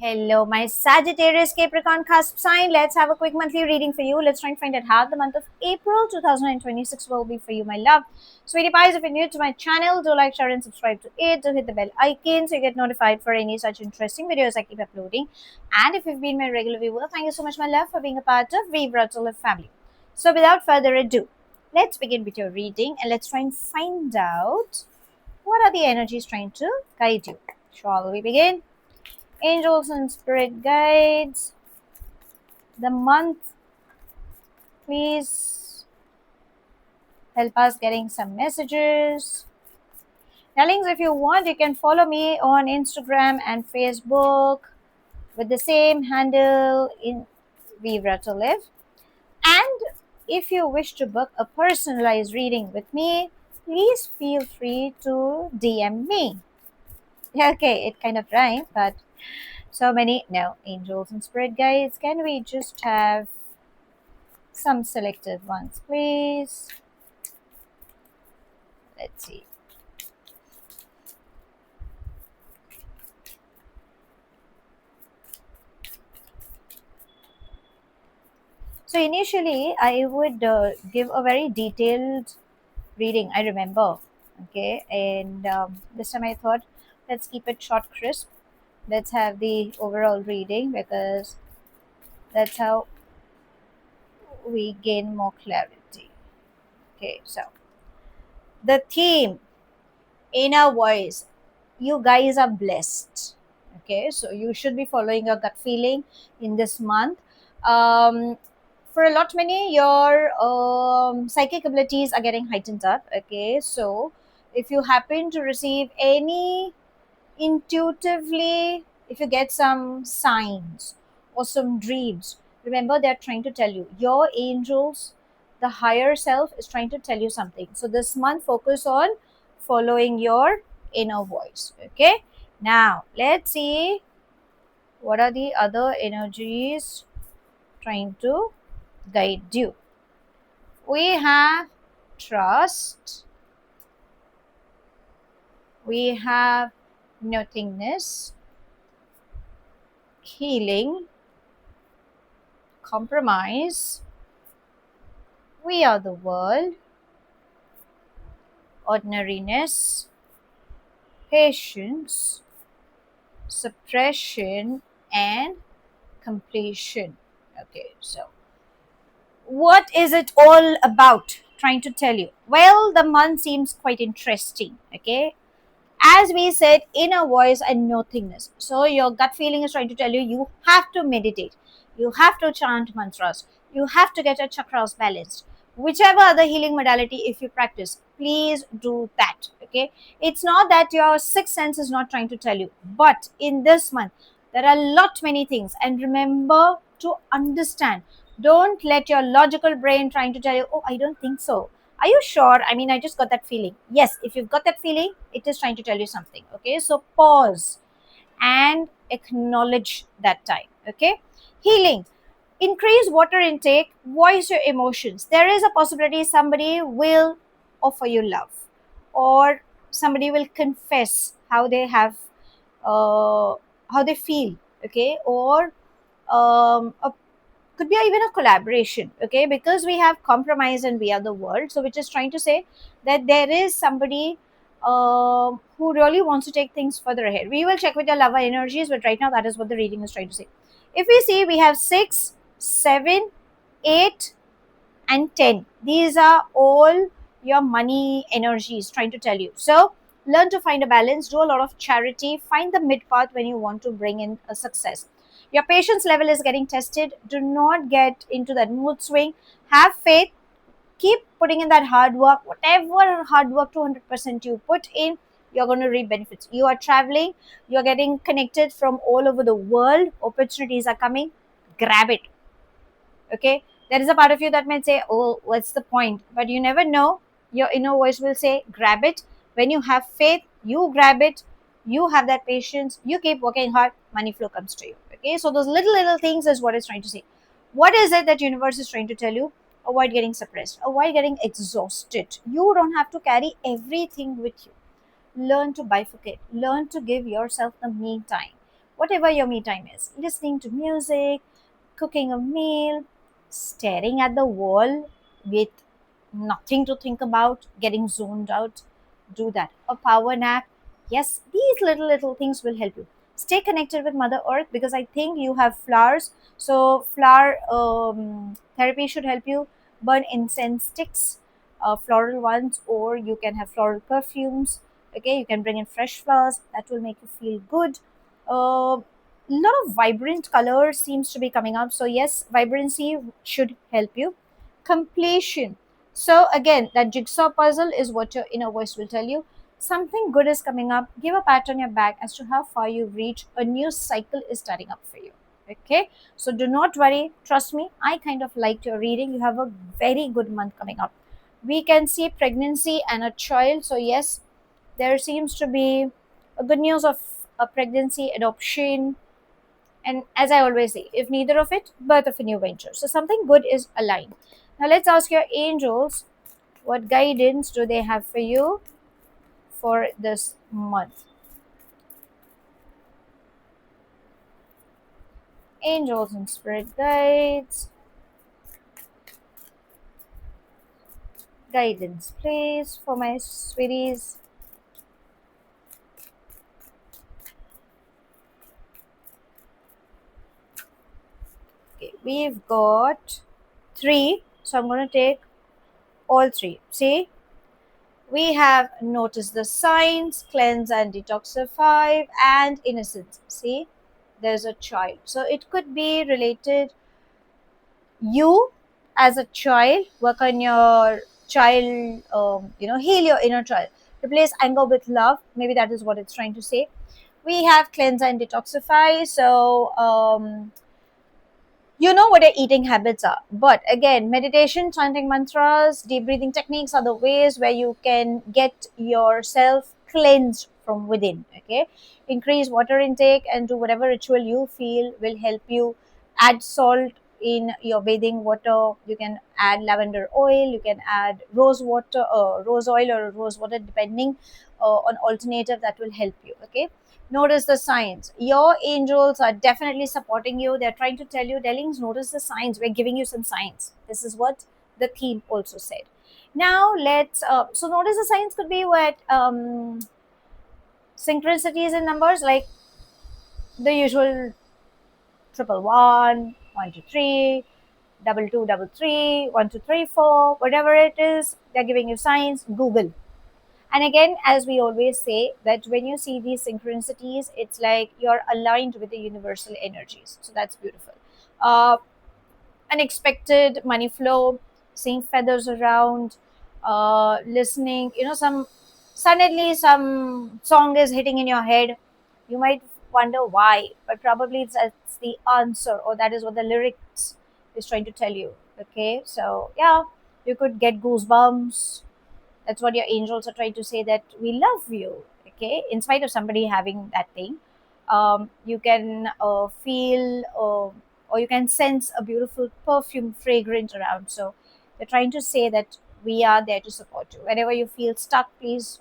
Hello, my Sagittarius Capricorn cusp sign. Let's have a quick monthly reading for you. Let's try and find out how the month of April 2026 will be for you, my love. Sweetie pies, if you're new to my channel, do like, share, and subscribe to it. Do hit the bell icon so you get notified for any such interesting videos I keep uploading. And if you've been my regular viewer, thank you so much, my love, for being a part of Vibra to Live family. So, without further ado, let's begin with your reading and let's try and find out what are the energies trying to guide you. Shall we begin? Angels and spirit guides, the month, please help us getting some messages. Darlings, if you want, you can follow me on Instagram and Facebook with the same handle in Vibra to Live. And if you wish to book a personalized reading with me, please feel free to DM me. Okay, it kind of rhymed, but so many. No, angels and spirit guides. Can we just have some selected ones, please? Let's see. So initially, I would give a very detailed reading. I remember, okay, and this time I thought, let's keep it short, crisp. Let's have the overall reading because that's how we gain more clarity. Okay, so the theme, inner voice. You guys are blessed. Okay, so you should be following your gut feeling in this month. Um, for a lot many, your psychic abilities are getting heightened up. Okay, so if you happen to receive any intuitively, if you get some signs or some dreams, remember they're trying to tell you, your angels, the higher self is trying to tell you something. So this month, focus on following your inner voice. Okay, now let's see what are the other energies trying to guide you. We have trust, we have nothingness, healing, compromise, we are the world, ordinariness, patience, suppression, and completion. Okay, so what is it all about trying to tell you? Well, the month seems quite interesting. Okay, as we said, inner voice and nothingness. So your gut feeling is trying to tell you, you have to meditate, you have to chant mantras, you have to get your chakras balanced. Whichever other healing modality, if you practice, please do that. Okay, it's not that your sixth sense is not trying to tell you, but in this month there are a lot many things, and remember to understand. Don't let your logical brain trying to tell you, oh, I don't think so. Are you sure? I mean, I just got that feeling. Yes, if you've got that feeling, it is trying to tell you something. Okay, so pause and acknowledge that time. Okay, healing. Increase water intake, voice your emotions. There is a possibility somebody will offer you love, or somebody will confess how they have, how they feel. Okay, or a could be even a collaboration. Okay, because we have compromise and we are the world, so which is trying to say that there is somebody who really wants to take things further ahead. We will check with your lover energies, but right now that is what the reading is trying to say. If we see, we have 6, 7, 8, and 10. These are all your money energies trying to tell you. So learn to find a balance, do a lot of charity, find the mid path when you want to bring in a success. Your patience level is getting tested. Do not get into that mood swing. Have faith, keep putting in that hard work. Whatever hard work 200% you put in, you're going to reap benefits. You are traveling, you're getting connected from all over the world, opportunities are coming, grab it. Okay, there is a part of you that might say, oh, what's the point? But you never know. Your inner voice will say, grab it. When you have faith, you grab it. You have that patience, you keep working hard, money flow comes to you. Okay, so those little things is what it's trying to say. What is it that universe is trying to tell you? Avoid getting suppressed, avoid getting exhausted. You don't have to carry everything with you. Learn to bifurcate, learn to give yourself the me time. whatever your me time is, listening to music, cooking a meal, staring at the wall with nothing to think about, getting zoned out, do that. A power nap. Yes, these little things will help you. Stay connected with Mother Earth because I think you have flowers. So flower therapy should help you. Burn incense sticks, floral ones, or you can have floral perfumes. Okay, you can bring in fresh flowers. That will make you feel good. Lot of vibrant colors seems to be coming up. So yes, vibrancy should help you. Completion. So again, that jigsaw puzzle is what your inner voice will tell you. Something good is coming up. Give a pat on your back as to how far you've reached. A new cycle is starting up for you. Okay. So do not worry. Trust me. I kind of liked your reading. You have a very good month coming up. We can see pregnancy and a child. So yes, there seems to be a good news of a pregnancy, adoption, and as I always say, if neither of it, birth of a new venture. So something good is aligned. Now let's ask your angels, what guidance do they have for you for this month? Angels and spirit guides. Guidance, please, for my sweeties. Okay, we've got three. So I'm going to take all three. See, we have notice the signs, cleanse and detoxify, and innocence. See, there's a child. So it could be related you as a child, work on your child, heal your inner child, replace anger with love. Maybe that is what it's trying to say. We have cleanse and detoxify. So you know what your eating habits are, but again, meditation, chanting mantras, deep breathing techniques are the ways where you can get yourself cleansed from within. Okay, increase water intake and do whatever ritual you feel will help you. Add salt in your bathing water. You can add lavender oil, you can add rose water, rose oil or rose water, depending on alternative that will help you. Okay, notice the signs. Your angels are definitely supporting you. They're trying to tell you, Dellings, notice the signs. We're giving you some signs. This is what the theme also said. Now let's so notice the signs could be what synchronicities in numbers, like the usual triple one, 1 2 3, double two, double three, 1 2 3 4, whatever it is. They're giving you signs. Google. And again, as we always say, that when you see these synchronicities, it's like you're aligned with the universal energies. So that's beautiful. Uh, Unexpected money flow, seeing feathers around, listening, some suddenly some song is hitting in your head. You might wonder why, but probably that's the answer, or that is what the lyrics is trying to tell you. Okay, so yeah, you could get goosebumps. That's what your angels are trying to say, that we love you. Okay, in spite of somebody having that thing, you can feel or you can sense a beautiful perfume fragrance around. So they're trying to say that we are there to support you whenever you feel stuck. Please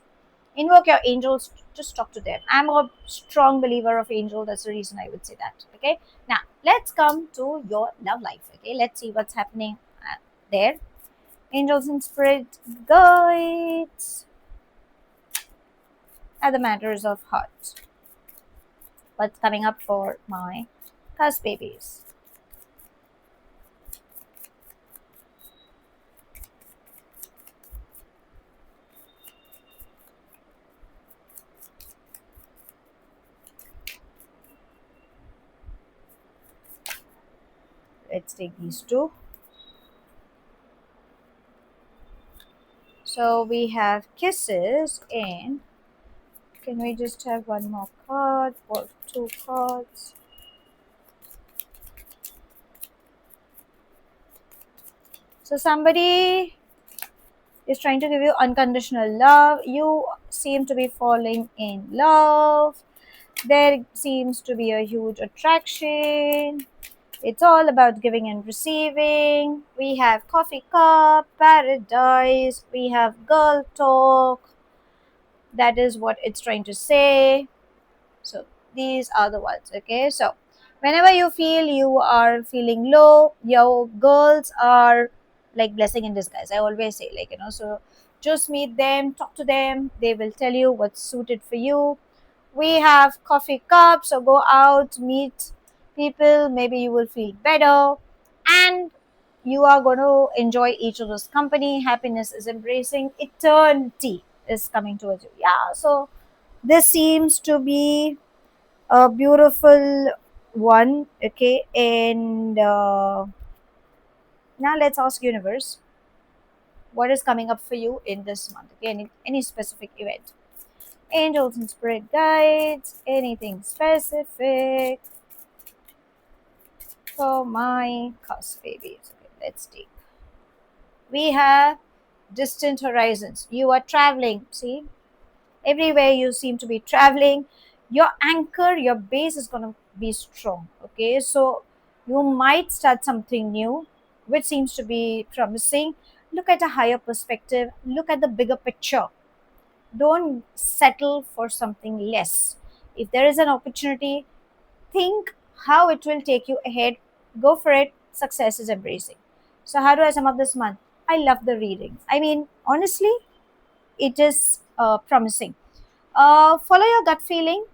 invoke your angels, just talk to them. I'm a strong believer of angel. That's the reason I would say that. Okay, now let's come to your love life. Okay, let's see what's happening there. Angels and spirit guides are the matters of heart. What's coming up for my cusp babies? Let's take these two. So we have kisses, and can we just have one more card or two cards? So somebody is trying to give you unconditional love. You seem to be falling in love. There seems to be a huge attraction. It's all about giving and receiving. We have coffee cup, paradise. We have girl talk. That is what it's trying to say. So These are the ones. Okay, so whenever you feel you are feeling low, your girls are like blessing in disguise. I always say, like, so just meet them, talk to them, they will tell you what's suited for you. We have coffee cups, so go out, meet people, maybe you will feel better, and you are going to enjoy each other's company. Happiness is embracing, eternity is coming towards you. Yeah, so this seems to be a beautiful one. Okay, and now let's ask universe, what is coming up for you in this month? Okay, any specific event, angels and spirit guides, anything specific for my cusp babies. Okay, let's take. We have distant horizons. You are traveling. See, everywhere you seem to be traveling. Your anchor, your base is going to be strong. Okay, so you might start something new, which seems to be promising. Look at a higher perspective. Look at the bigger picture. Don't settle for something less. If there is an opportunity, think how it will take you ahead. Go for it. Success is embracing. So, how do I sum up this month? I love the reading. I mean, honestly, it is promising. Follow your gut feeling.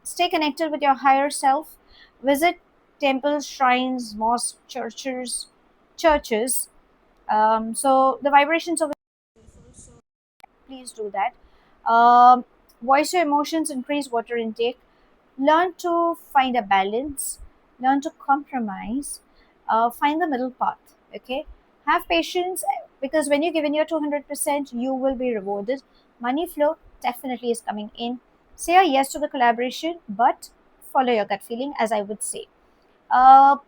Stay connected with your higher self. Visit temples, shrines, mosques, churches. So the vibrations of please do that. Um, Voice your emotions, increase water intake, learn to find a balance, learn to compromise, find the middle path. Okay, have patience, because when you're given your 200%, you will be rewarded. Money flow definitely is coming in. Say a yes to the collaboration, but follow your gut feeling, as I would say.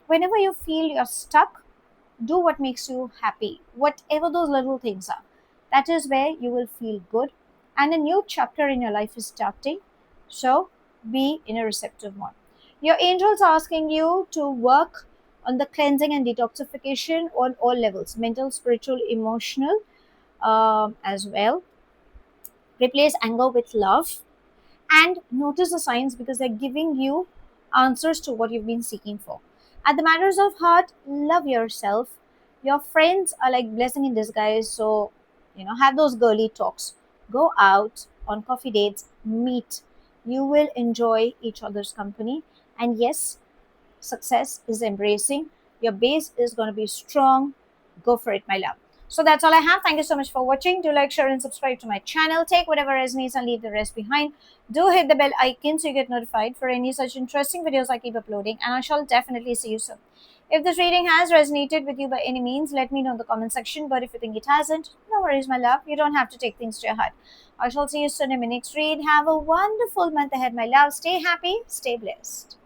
Whenever you feel you're stuck, do what makes you happy, whatever those little things are. That is where you will feel good, and a new chapter in your life is starting. So be in a receptive mode. Your angels are asking you to work on the cleansing and detoxification on all levels, mental, spiritual, emotional, as well. Replace anger with love, and notice the signs, because they're giving you answers to what you've been seeking for. At the matters of heart, love yourself. Your friends are like blessing in disguise, so have those girly talks. Go out on coffee dates, meet. You will enjoy each other's company, and yes, success is embracing. Your base is going to be strong. Go for it, my love. So that's all I have. Thank you so much for watching. Do like, share, and subscribe to my channel. Take whatever resonates and leave the rest behind. Do hit the bell icon so you get notified for any such interesting videos I keep uploading. And I shall definitely see you soon. If this reading has resonated with you by any means, let me know in the comment section. But if you think it hasn't, no worries, my love. You don't have to take things to your heart. I shall see you soon in my next read. Have a wonderful month ahead, my love. Stay happy, stay blessed.